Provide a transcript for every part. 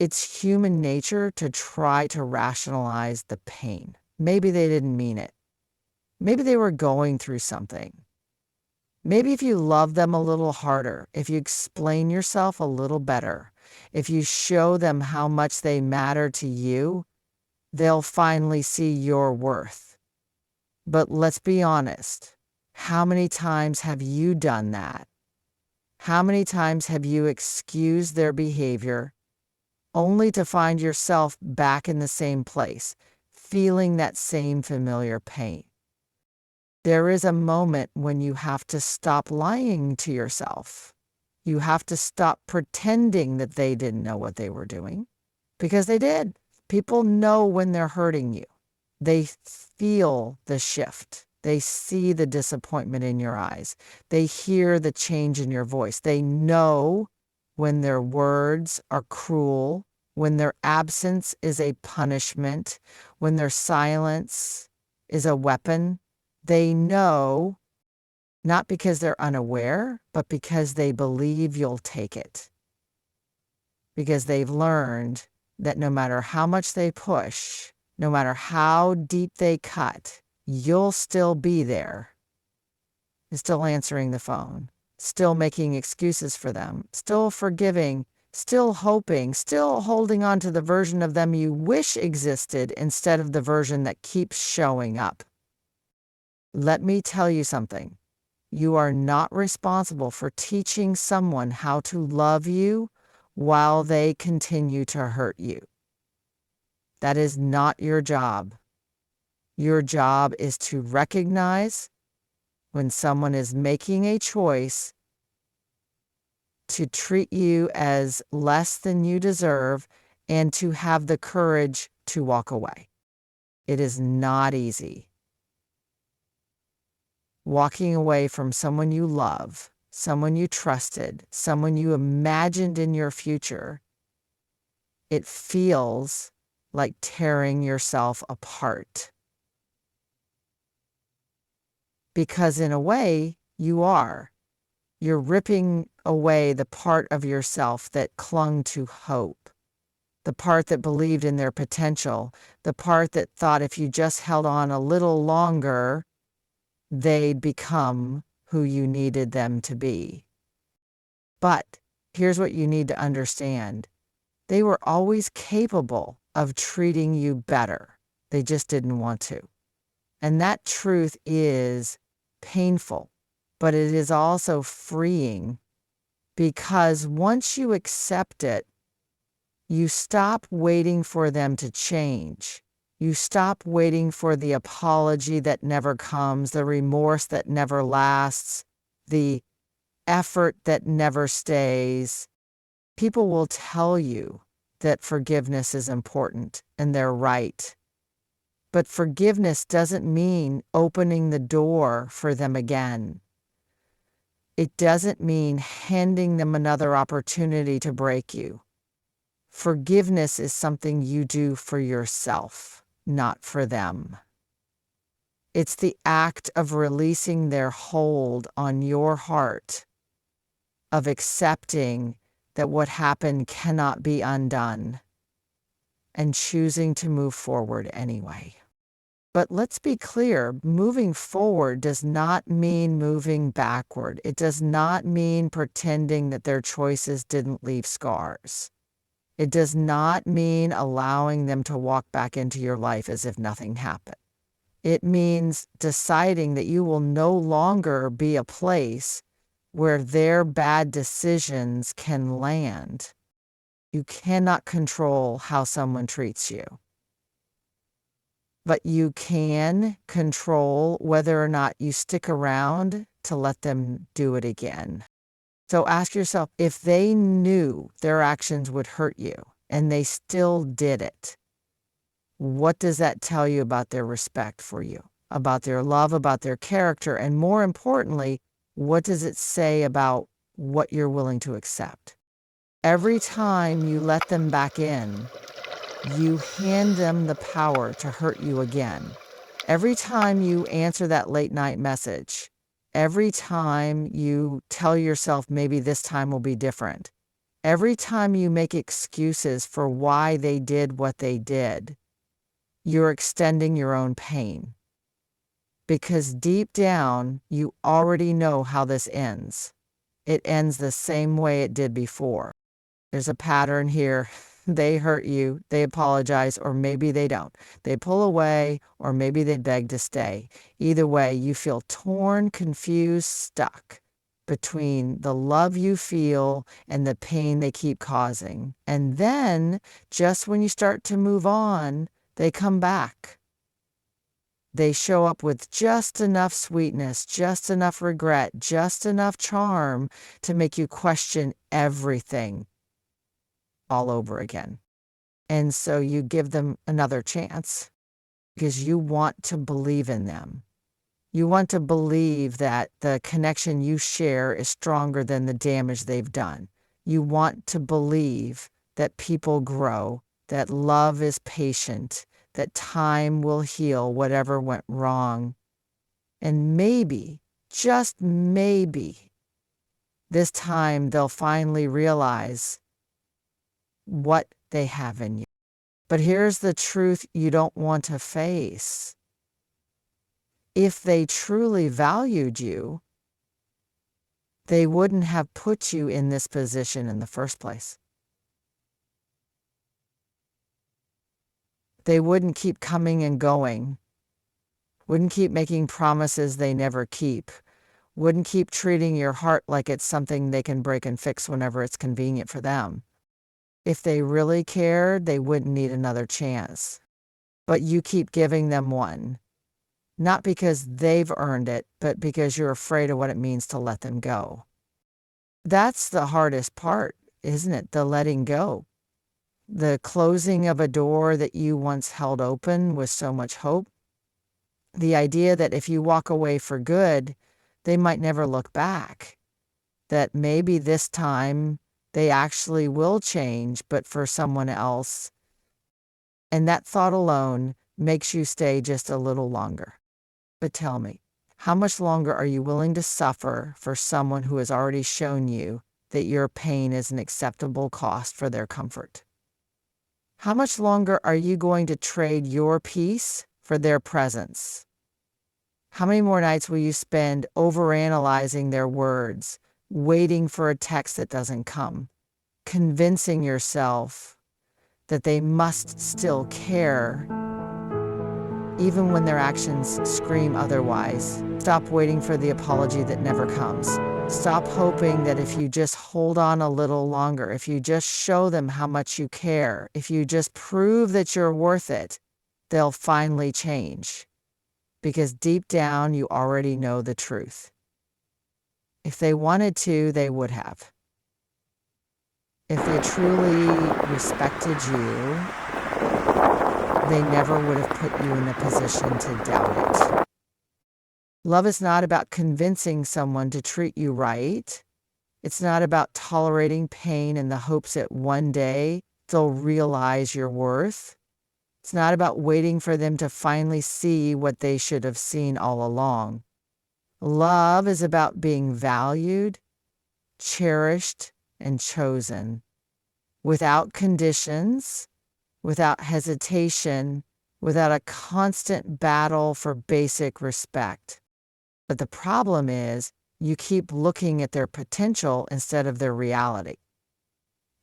It's human nature to try to rationalize the pain. Maybe they didn't mean it. Maybe they were going through something. Maybe if you love them a little harder, if you explain yourself a little better, if you show them how much they matter to you, they'll finally see your worth. But let's be honest. How many times have you done that? How many times have you excused their behavior only to find yourself back in the same place, feeling that same familiar pain? There is a moment when you have to stop lying to yourself. You have to stop pretending that they didn't know what they were doing, because they did. People know when they're hurting you. They feel the shift. They see the disappointment in your eyes. They hear the change in your voice. They know when their words are cruel, when their absence is a punishment, when their silence is a weapon. They know, not because they're unaware, but because they believe you'll take it. Because they've learned that no matter how much they push, no matter how deep they cut, you'll still be there. You're still answering the phone, still making excuses for them, still forgiving, still hoping, still holding on to the version of them you wish existed instead of the version that keeps showing up. Let me tell you something. You are not responsible for teaching someone how to love you while they continue to hurt you. That is not your job. Your job is to recognize when someone is making a choice to treat you as less than you deserve and to have the courage to walk away. It is not easy. Walking away from someone you love, someone you trusted, someone you imagined in your future, it feels like tearing yourself apart. Because in a way, you are. You're ripping away the part of yourself that clung to hope, the part that believed in their potential, the part that thought if you just held on a little longer, they'd become who you needed them to be. But here's what you need to understand. They were always capable of treating you better. They just didn't want to. And that truth is painful, but it is also freeing, because once you accept it, you stop waiting for them to change. You stop waiting for the apology that never comes, the remorse that never lasts, the effort that never stays. People will tell you that forgiveness is important, and they're right. But forgiveness doesn't mean opening the door for them again. It doesn't mean handing them another opportunity to break you. Forgiveness is something you do for yourself, not for them. It's the act of releasing their hold on your heart, of accepting that what happened cannot be undone, and choosing to move forward anyway. But let's be clear, moving forward does not mean moving backward. It does not mean pretending that their choices didn't leave scars. It does not mean allowing them to walk back into your life as if nothing happened. It means deciding that you will no longer be a place where their bad decisions can land. You cannot control how someone treats you, but you can control whether or not you stick around to let them do it again. So ask yourself, if they knew their actions would hurt you and they still did it, what does that tell you about their respect for you, about their love, about their character, and more importantly, what does it say about what you're willing to accept? Every time you let them back in, you hand them the power to hurt you again. Every time you answer that late night message, every time you tell yourself maybe this time will be different, Every time you make excuses for why they did what they did, you're extending your own pain. Because deep down, you already know how this ends. It ends the same way it did before. There's a pattern here. They hurt you, they apologize, or maybe they don't. They pull away, or maybe they beg to stay. Either way, you feel torn, confused, stuck between the love you feel and the pain they keep causing. And then, just when you start to move on, they come back. They show up with just enough sweetness, just enough regret, just enough charm to make you question everything all over again. And so you give them another chance because you want to believe in them. You want to believe that the connection you share is stronger than the damage they've done. You want to believe that people grow, that love is patient, that time will heal whatever went wrong. And maybe, just maybe, this time they'll finally realize what they have in you. But here's the truth you don't want to face. If they truly valued you, they wouldn't have put you in this position in the first place. They wouldn't keep coming and going, wouldn't keep making promises they never keep, wouldn't keep treating your heart like it's something they can break and fix whenever it's convenient for them. If they really cared, they wouldn't need another chance. But you keep giving them one. Not because they've earned it, but because you're afraid of what it means to let them go. That's the hardest part, isn't it? The letting go. The closing of a door that you once held open with so much hope. The idea that if you walk away for good, they might never look back. That maybe this time they actually will change, but for someone else. And that thought alone makes you stay just a little longer. But tell me, how much longer are you willing to suffer for someone who has already shown you that your pain is an acceptable cost for their comfort? How much longer are you going to trade your peace for their presence? How many more nights will you spend overanalyzing their words, waiting for a text that doesn't come, convincing yourself that they must still care, even when their actions scream otherwise? Stop waiting for the apology that never comes. Stop hoping that if you just hold on a little longer, if you just show them how much you care, if you just prove that you're worth it, they'll finally change. Because deep down, you already know the truth. If they wanted to, they would have. If they truly respected you, they never would have put you in a position to doubt it. Love is not about convincing someone to treat you right. It's not about tolerating pain in the hopes that one day they'll realize your worth. It's not about waiting for them to finally see what they should have seen all along. Love is about being valued, cherished, and chosen, without conditions, without hesitation, without a constant battle for basic respect. But the problem is, you keep looking at their potential instead of their reality.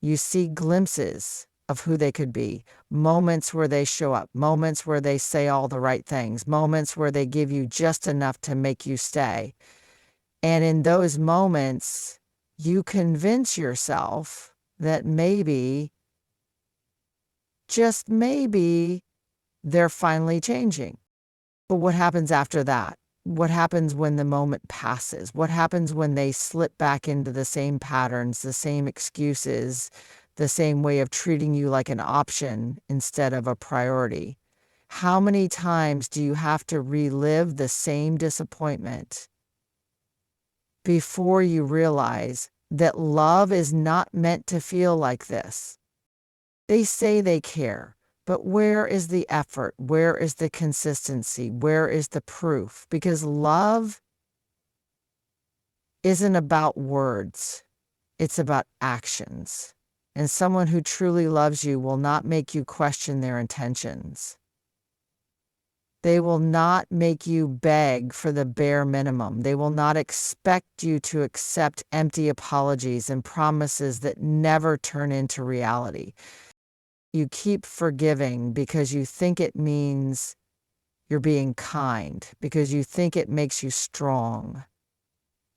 You see glimpses of who they could be, moments where they show up, moments where they say all the right things, moments where they give you just enough to make you stay. And in those moments, you convince yourself that maybe, just maybe, they're finally changing. But what happens after that? What happens when the moment passes? What happens when they slip back into the same patterns, the same excuses, the same way of treating you like an option instead of a priority? How many times do you have to relive the same disappointment before you realize that love is not meant to feel like this? They say they care. But where is the effort? Where is the consistency? Where is the proof? Because love isn't about words. It's about actions. And someone who truly loves you will not make you question their intentions. They will not make you beg for the bare minimum. They will not expect you to accept empty apologies and promises that never turn into reality. You keep forgiving because you think it means you're being kind, because you think it makes you strong,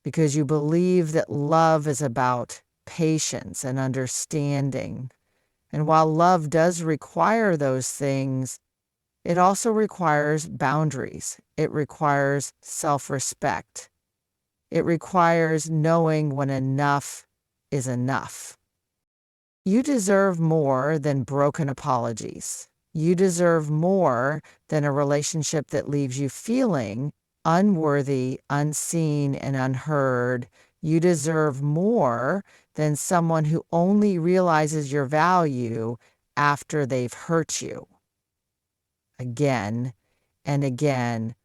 because you believe that love is about patience and understanding. And while love does require those things, it also requires boundaries. It requires self-respect. It requires knowing when enough is enough. You deserve more than broken apologies. You deserve more than a relationship that leaves you feeling unworthy, unseen, and unheard. You deserve more than someone who only realizes your value after they've hurt you. Again and again.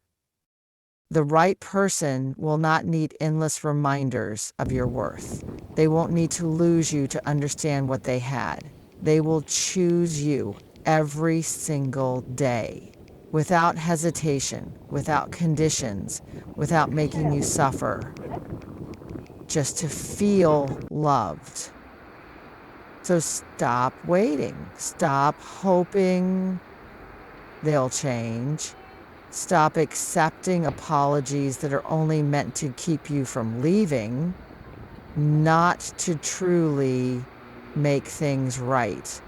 The right person will not need endless reminders of your worth. They won't need to lose you to understand what they had. They will choose you every single day, without hesitation, without conditions, without making you suffer, just to feel loved. So stop waiting. Stop hoping they'll change. Stop accepting apologies that are only meant to keep you from leaving, not to truly make things right.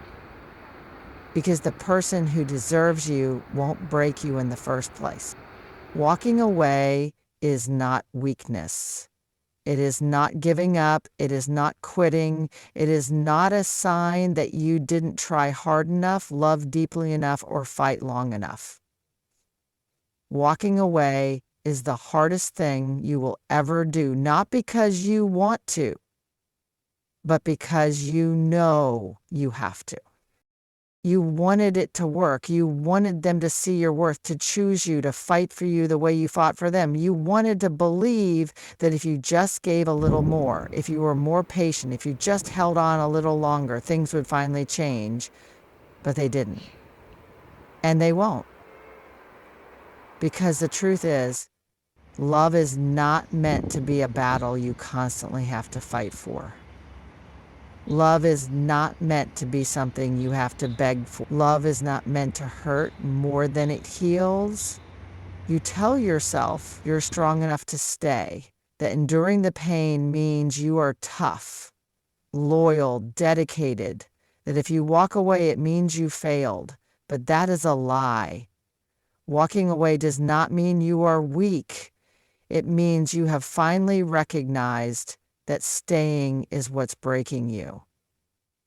Because the person who deserves you won't break you in the first place. Walking away is not weakness. It is not giving up. It is not quitting. It is not a sign that you didn't try hard enough, love deeply enough, or fight long enough. Walking away is the hardest thing you will ever do, not because you want to, but because you know you have to. You wanted it to work. You wanted them to see your worth, to choose you, to fight for you the way you fought for them. You wanted to believe that if you just gave a little more, if you were more patient, if you just held on a little longer, things would finally change. But they didn't. And they won't. Because the truth is, love is not meant to be a battle you constantly have to fight for. Love is not meant to be something you have to beg for. Love is not meant to hurt more than it heals. You tell yourself you're strong enough to stay, that enduring the pain means you are tough, loyal, dedicated, that if you walk away, it means you failed. But that is a lie. Walking away does not mean you are weak. It means you have finally recognized that staying is what's breaking you.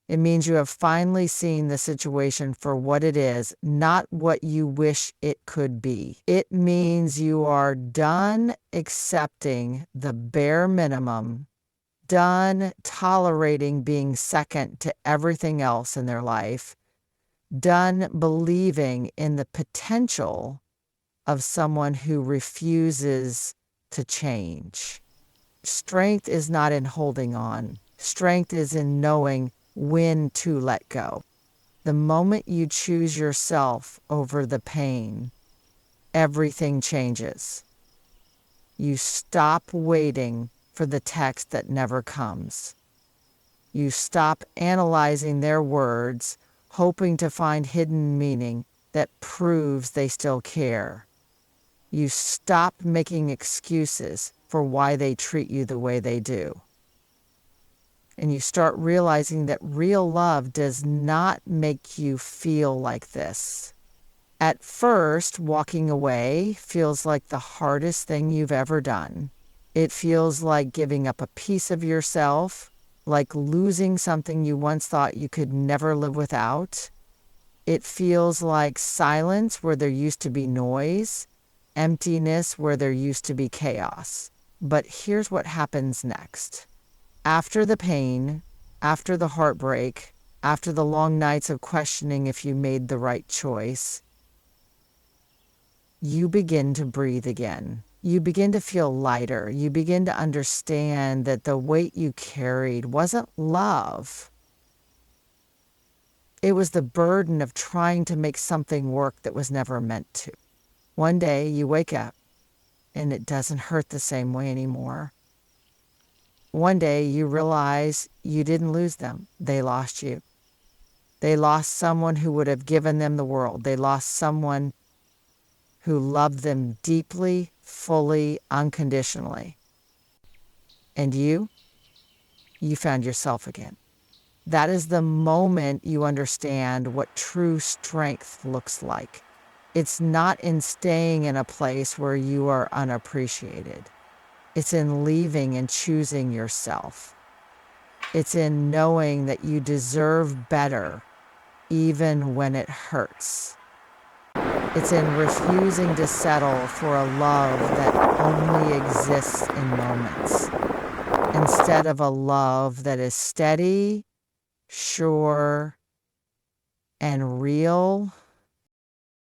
It means you have finally seen the situation for what it is, not what you wish it could be. It means you are done accepting the bare minimum, done tolerating being second to everything else in their life, done believing in the potential of someone who refuses to change. Strength is not in holding on. Strength is in knowing when to let go. The moment you choose yourself over the pain, everything changes. You stop waiting for the text that never comes. You stop analyzing their words, hoping to find hidden meaning that proves they still care. You stop making excuses for why they treat you the way they do. And you start realizing that real love does not make you feel like this. At first, walking away feels like the hardest thing you've ever done. It feels like giving up a piece of yourself, like losing something you once thought you could never live without. It feels like silence where there used to be noise, emptiness where there used to be chaos. But here's what happens next. After the pain, after the heartbreak, after the long nights of questioning if you made the right choice, you begin to breathe again. You begin to feel lighter. You begin to understand that the weight you carried wasn't love. It was the burden of trying to make something work that was never meant to. One day you wake up and it doesn't hurt the same way anymore. One day you realize you didn't lose them. They lost you. They lost someone who would have given them the world. They lost someone who loved them deeply, fully, unconditionally. And you found yourself again. That is the moment you understand what true strength looks like. It's not in staying in a place where you are unappreciated. It's in leaving and choosing yourself. It's in knowing that you deserve better, even when it hurts. It's in refusing to settle for a love that only exists in moments, instead of a love that is steady, sure, and real.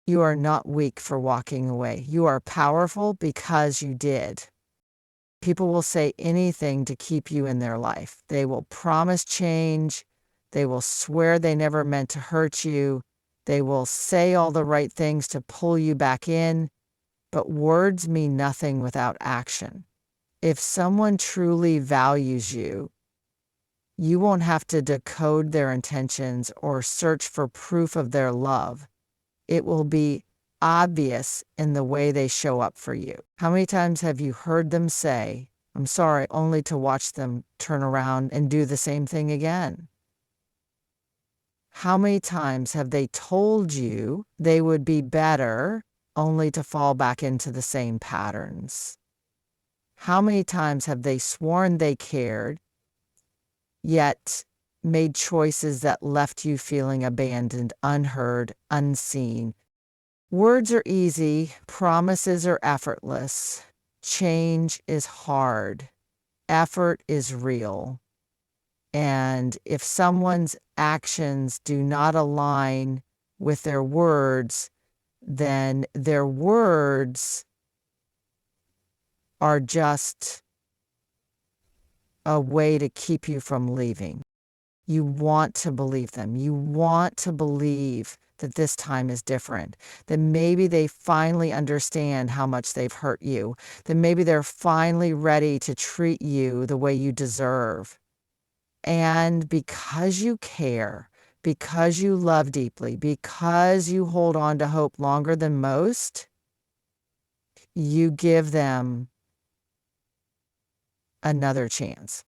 You are not weak for walking away. You are powerful because you did. People will say anything to keep you in their life. They will promise change. They will swear they never meant to hurt you. They will say all the right things to pull you back in. But words mean nothing without action. If someone truly values you, you won't have to decode their intentions or search for proof of their love. It will be obvious in the way they show up for you. How many times have you heard them say, "I'm sorry," only to watch them turn around and do the same thing again? How many times have they told you they would be better only to fall back into the same patterns? How many times have they sworn they cared, yet made choices that left you feeling abandoned, unheard, unseen? Words are easy, promises are effortless, change is hard, effort is real. And if someone's actions do not align with their words, then their words are just a way to keep you from leaving. You want to believe them. You want to believe that this time is different, that maybe they finally understand how much they've hurt you, that maybe they're finally ready to treat you the way you deserve. And because you care, because you love deeply, because you hold on to hope longer than most, you give them another chance.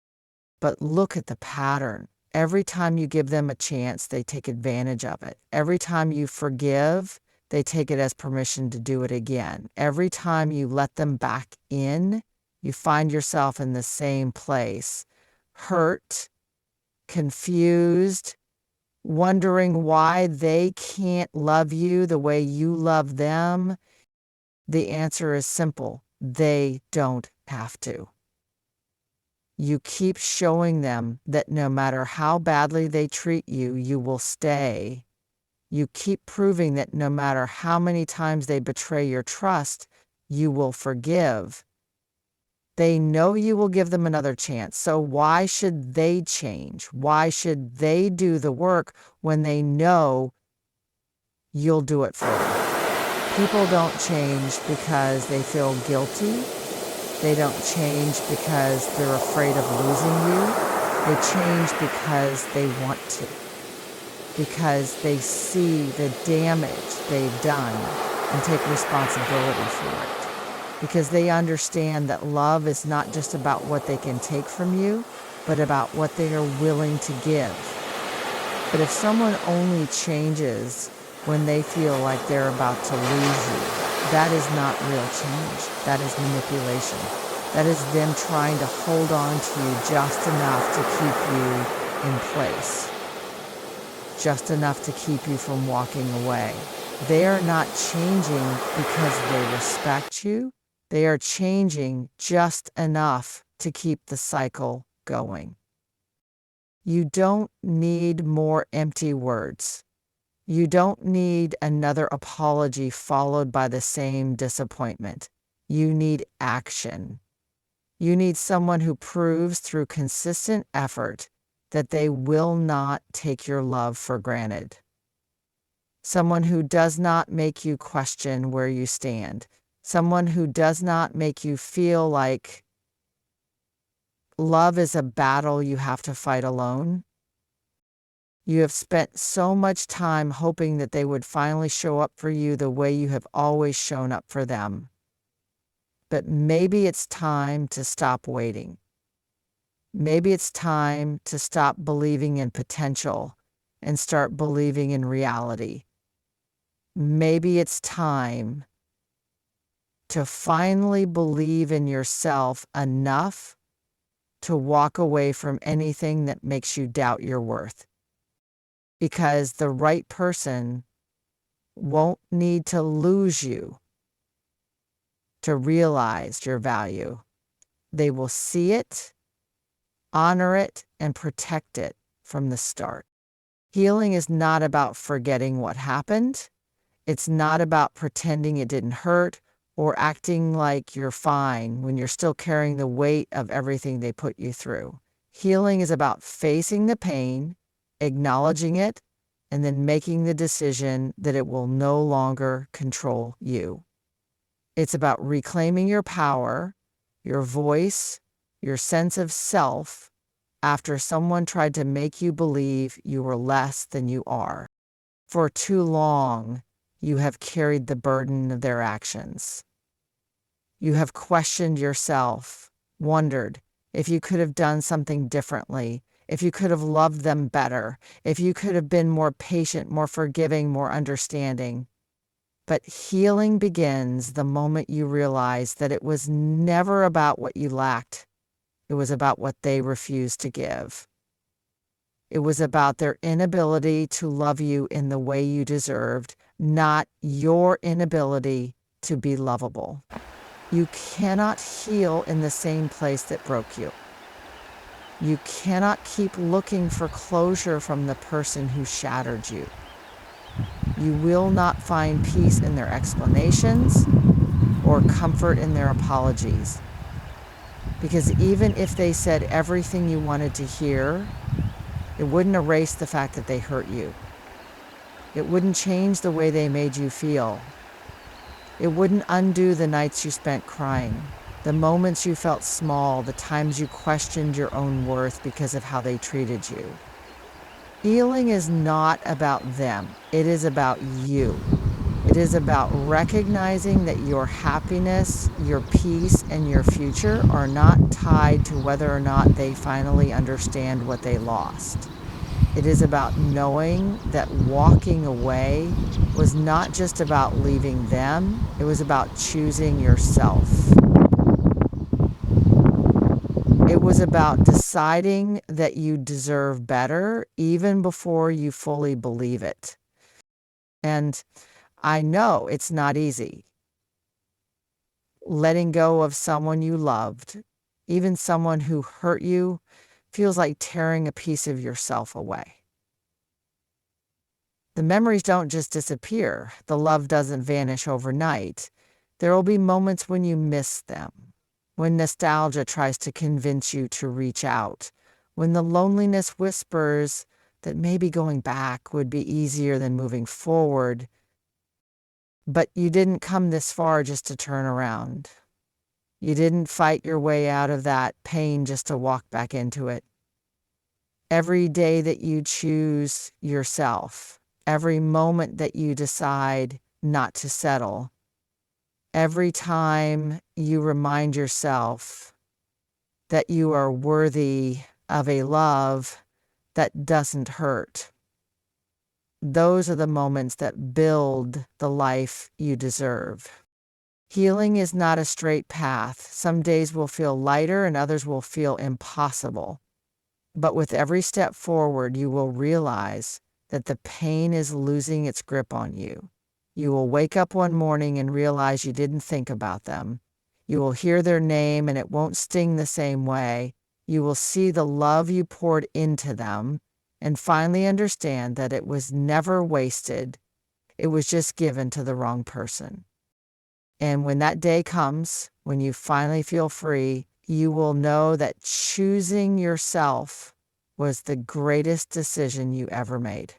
But look at the pattern. Every time you give them a chance, they take advantage of it. Every time you forgive, they take it as permission to do it again. Every time you let them back in, you find yourself in the same place, hurt, confused, wondering why they can't love you the way you love them. The answer is simple. They don't have to. You keep showing them that no matter how badly they treat you, you will stay. You keep proving that no matter how many times they betray your trust, you will forgive. They know you will give them another chance, so why should they change? Why should they do the work when they know you'll do it for them? People don't change because they feel guilty. They don't change because they're afraid of losing you. They change because they want to. Because they see the damage they've done and take responsibility for it. Because they understand that love is not just about what they can take from you, but about what they are willing to give. But if someone only changes when they feel like they're about to lose you, that is not real change. That is manipulation. That is them trying to hold on to you just enough to keep you in place. Just enough to keep you from walking away. They are not changing because they respect you. They are changing just enough to keep the cycle going. You don't need more empty words. You don't need another apology followed by the same disappointment. You need action. You need someone who proves through consistent effort that they will not take your love for granted. Someone who does not make you question where you stand. Someone who does not make you feel like love is a battle you have to fight alone. You have spent so much time hoping that they would finally show up for you the way you have always shown up for them. But maybe it's time to stop waiting. Maybe it's time to stop believing in potential and start believing in reality. Maybe it's time to finally believe in yourself enough to walk away from anything that makes you doubt your worth. Because the right person won't need to lose you to realize your value. They will see it, honor it, and protect it from the start. Healing is not about forgetting what happened. It's not about pretending it didn't hurt or acting like you're fine when you're still carrying the weight of everything they put you through. Healing is about facing the pain, acknowledging it, and then making the decision that it will no longer control you. It's about reclaiming your power, your voice, your sense of self after someone tried to make you believe you were less than you are. For too long, you have carried the burden of their actions. You have questioned yourself, wondered if you could have done something differently, if you could have loved them better, if you could have been more patient, more forgiving, more understanding. But healing begins the moment you realize that it was never about what you lacked. It was about what they refused to give. It was about their inability to love you in the way you deserved, not your inability to be lovable. You cannot heal in the same place that broke you. You cannot keep looking for closure from the person who shattered you. You will not find peace in their explanations or comfort in their apologies. Because even if they said everything you wanted to hear, it wouldn't erase the fact that they hurt you. It wouldn't change the way they made you feel. It wouldn't undo the nights you spent crying, the moments you felt small, the times you questioned your own worth because of how they treated you. Healing is not about them. It is about you. It is about recognizing that your happiness, your peace, and your future are not tied to whether or not they finally understand what they lost. It is about knowing that walking away was not just about leaving them, it was about choosing yourself. It was about deciding that you deserve better even before you fully believe it. And I know it's not easy. Letting go of someone you loved, even someone who hurt you, feels like tearing a piece of yourself away. The memories don't just disappear. The love doesn't vanish overnight. There will be moments when you miss them, when nostalgia tries to convince you to reach out, when the loneliness whispers that maybe going back would be easier than moving forward. But you didn't come this far just to turn around. You didn't fight your way out of that pain just to walk back into it. Every day that you choose yourself, every moment that you decide not to settle, every time you remind yourself that you are worthy of a love that doesn't hurt, those are the moments that build the life you deserve. Healing is not a straight path. Some days will feel lighter and others will feel impossible. But with every step forward, you will realize that the pain is losing its grip on you. You will wake up one morning and realize you didn't think about them. You will hear their name and it won't sting the same way. You will see the love you poured into them and finally understand that it was never wasted. It was just given to the wrong person. And when that day comes, when you finally feel free, you will know that choosing yourself was the greatest decision you ever made.